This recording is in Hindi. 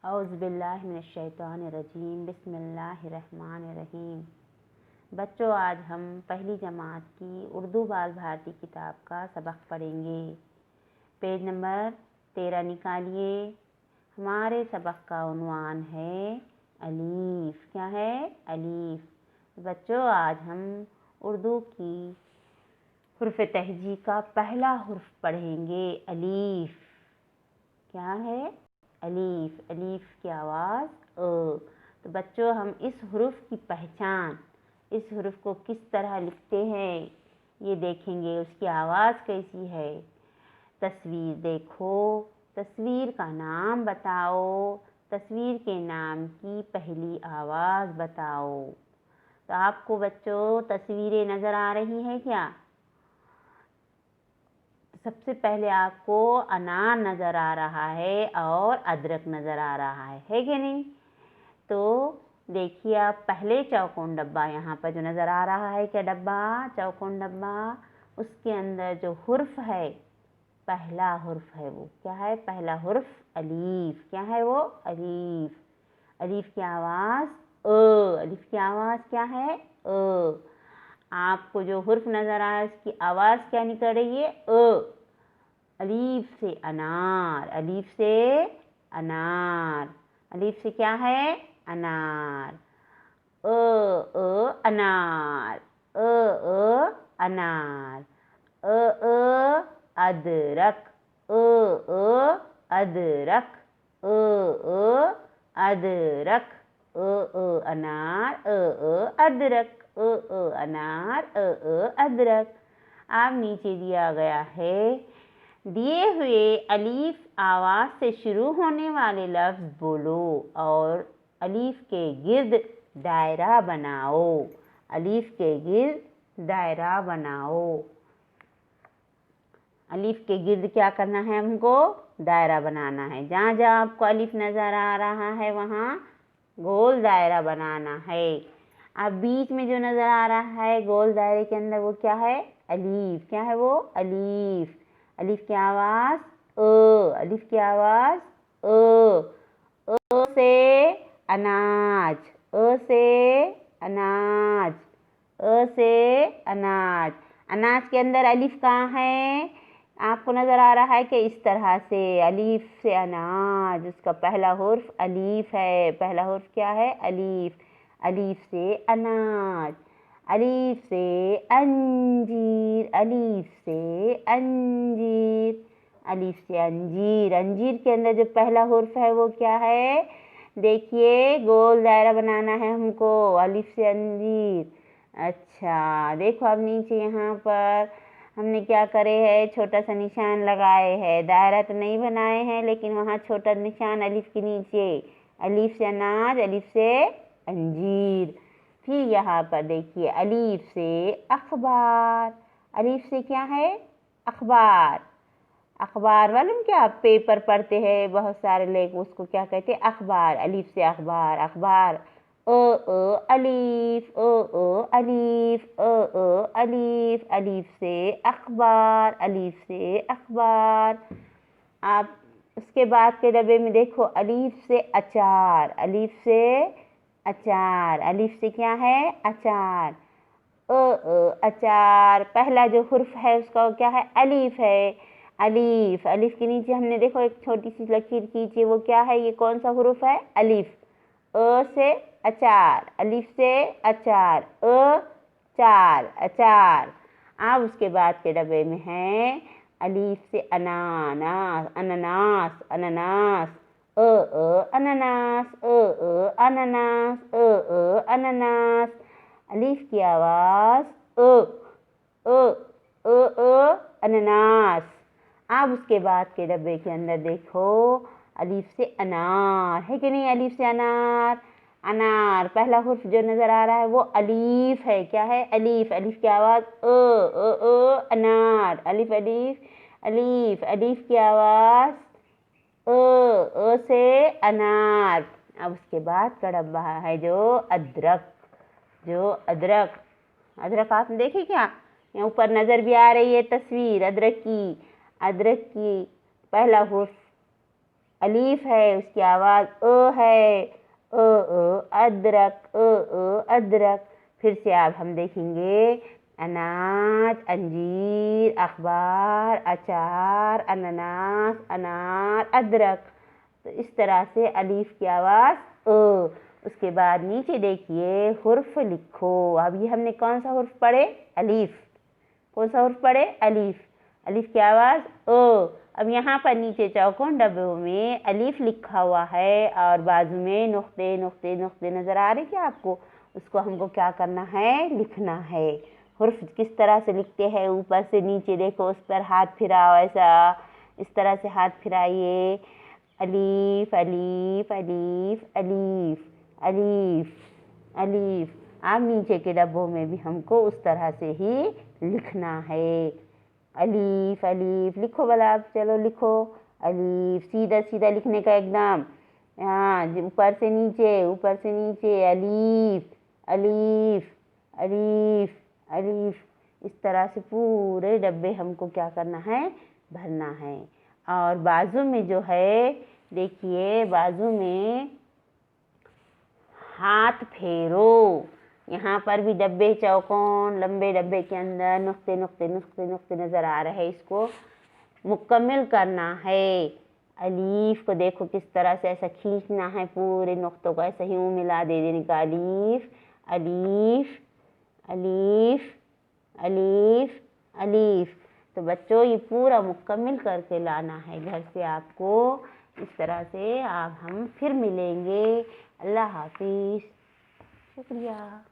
औज़ुबिल्लाहिमिनश्शैतानिर्रजीम बिस्मिल्लाहिर्रहमानिर्रहीम। बच्चों, आज हम पहली जमात की उर्दू बाल भारती किताब का सबक पढ़ेंगे। पेज नंबर 13 निकालिए। हमारे सबक का उन्वान है अलीफ। क्या है? अलीफ। बच्चों, आज हम उर्दू की हुर्फ़ तहजी का पहला हुर्फ पढ़ेंगे, अलीफ। क्या है? अलीफ। अलीफ की आवाज़ अ। तो बच्चों, हम इस हुर्फ की पहचान, इस हुर्फ को किस तरह लिखते हैं ये देखेंगे। उसकी आवाज़ कैसी है। तस्वीर देखो, तस्वीर का नाम बताओ, तस्वीर के नाम की पहली आवाज़ बताओ। तो आपको बच्चों तस्वीरें नज़र आ रही है क्या? सबसे पहले आपको अनार नज़र आ रहा है और अदरक नज़र आ रहा है कि नहीं? तो देखिए, आप पहले चौकोन डब्बा यहाँ पर जो नज़र आ रहा है, क्या डब्बा? चौकोन डब्बा। उसके अंदर जो हुर्फ है, पहला हुर्फ है, वो क्या है? पहला हुर्फ अलीफ। क्या है वो? अलीफ। अलीफ की आवाज़ अ। अलीफ की आवाज़ क्या है? अ। आपको जो हुर्फ नज़र आ रहा है उसकी आवाज़ क्या निकल रही है? अ। अलीफ से अनार। अलीफ से अनार। अलीफ से क्या है? अनार। अनार। अनार। अदरक। अदरक। अदरक। अनार। अदरक। अनार। अदरक। अब नीचे दिया गया है, दिए हुए अलीफ आवाज़ से शुरू होने वाले लफ्ज़ बोलो और अलीफ के गिर्द दायरा बनाओ। अलीफ के गिर्द दायरा बनाओ। अलीफ के गिर्द क्या करना है हमको? दायरा बनाना है। जहाँ जहाँ आपको अलीफ नज़र आ रहा है वहाँ गोल दायरा बनाना है। अब बीच में जो नज़र आ रहा है गोल दायरे के अंदर, वो क्या है? अलीफ। क्या है वो? अलीफ। अलीफ की आवाज़ अ। अलीफ की आवाज़ अ से अनाज। अ से अनाज। अ से अनाज। अनाज के अंदर अलीफ कहाँ है? आपको नज़र आ रहा है कि इस तरह से अलीफ से अनाज, उसका पहला हुर्फ अलीफ है। पहला हुर्फ क्या है? अलीफ। अलीफ से अनाज। अलीफ से अंजीर। अलीफ से अंजीर। अलीफ से अंजीर। अंजीर के अंदर जो पहला हुर्फ है वो क्या है? देखिए, गोल दायरा बनाना है हमको। अलीफ से अंजीर। अच्छा, देखो अब नीचे यहाँ पर हमने क्या करे है? छोटा सा निशान लगाए हैं। दायरा तो नहीं बनाए हैं, लेकिन वहाँ छोटा निशान अलीफ के नीचे। अलीफ से अनाज, अलीफ से अंजीर। फिर यहाँ पर देखिए, अलीफ से अखबार। अलीफ से क्या है? अखबार। अखबार वालों क्या, आप पेपर पढ़ते हैं बहुत सारे लोग, उसको क्या कहते हैं? अखबार। अलीफ से अखबार। अखबार। अलीफ। अलीफ। अलीफ। अलीफ से अखबार। अलीफ से अखबार। आप उसके बाद के डब्बे में देखो, अलीफ से अचार। अलीफ से अचार। अलीफ से क्या है? अचार। अचार। पहला जो हुर्फ है उसका क्या है? अलीफ है। अलीफ। अलीफ के नीचे हमने देखो एक छोटी सी लकीर खींची, वो क्या है? ये कौन सा हुर्फ है? अलीफ। अ से अचार। अलीफ से अचार। चार। अचार। अब उसके बाद के डब्बे में है अलीफ से अनानास। अनानास। अनानास। अनानास। अनानास। अनानास। अलीफ की आवाज़ अनानास। अब उसके बाद के डब्बे के अंदर देखो, अलीफ से अनार है कि नहीं? अलीफ से अनार। अनार। पहला हुर्फ जो नज़र आ रहा है वो अलीफ है। क्या है? अलीफ। अलीफ की आवाज़ अनार। अलीफ। अलीफ। अलीफ। अलीफ की आवाज़ से अनार। अब उसके बाद का डब्बा है जो अदरक। जो अदरक। अदरक आपने देखी क्या? यहाँ ऊपर नज़र भी आ रही है तस्वीर अदरक की। अदरक की पहला हुर्फ अलीफ है उसकी आवाज़ अ है, अदरक, अदरक। फिर से अब हम देखेंगे अनाज, अंजीर, अखबार, अचार, अनानास, अनार, अदरक। तो इस तरह से अलीफ की आवाज़ अ। उसके बाद नीचे देखिए हुर्फ लिखो। अब ये हमने कौन सा हुर्फ पढ़े? अलीफ। कौन सा हुर्फ पढ़े? अलीफ। अलीफ की आवाज़ अ। अब यहाँ पर नीचे चौकोन डब्बों में अलीफ लिखा हुआ है और बाजू में नुक्ते नुक्ते नुक्ते नज़र आ रहे क्या आपको? उसको हमको क्या करना है? लिखना है। हुर्फ किस तरह से लिखते हैं? ऊपर से नीचे देखो, उस पर हाथ फिराओ, ऐसा इस तरह से हाथ फिराइए। अलीफ, अलीफ, अलीफ, अलीफ, अलीफ, अलीफ। अब नीचे के डब्बों में भी हमको उस तरह से ही लिखना है। अलीफ, अलीफ लिखो भला आप, चलो लिखो। अलीफ सीधा सीधा लिखने का एकदम, हाँ, ऊपर से नीचे, ऊपर से नीचे। अलीफ, अलीफ, अलीफ, अलीफ। इस तरह से पूरे डब्बे हमको क्या करना है? भरना है। और बाजू में जो है, देखिए बाजू में हाथ फेरो। यहाँ पर भी डब्बे चौकोन लंबे डब्बे के अंदर नुक्ते नुक्ते नुक्ते नुक्ते नज़र आ रहे हैं। इसको मुकम्मल करना है। अलीफ को देखो किस तरह से ऐसा खींचना है, पूरे नुक्तों को ऐसा ही मिला दे देने का। अलीफ, अलीफ, अलीफ, अलीफ, अलीफ। तो बच्चों ये पूरा मुकम्मल करके लाना है घर से आपको। इस तरह से आप हम फिर मिलेंगे। अल्लाह हाफिज़। शुक्रिया।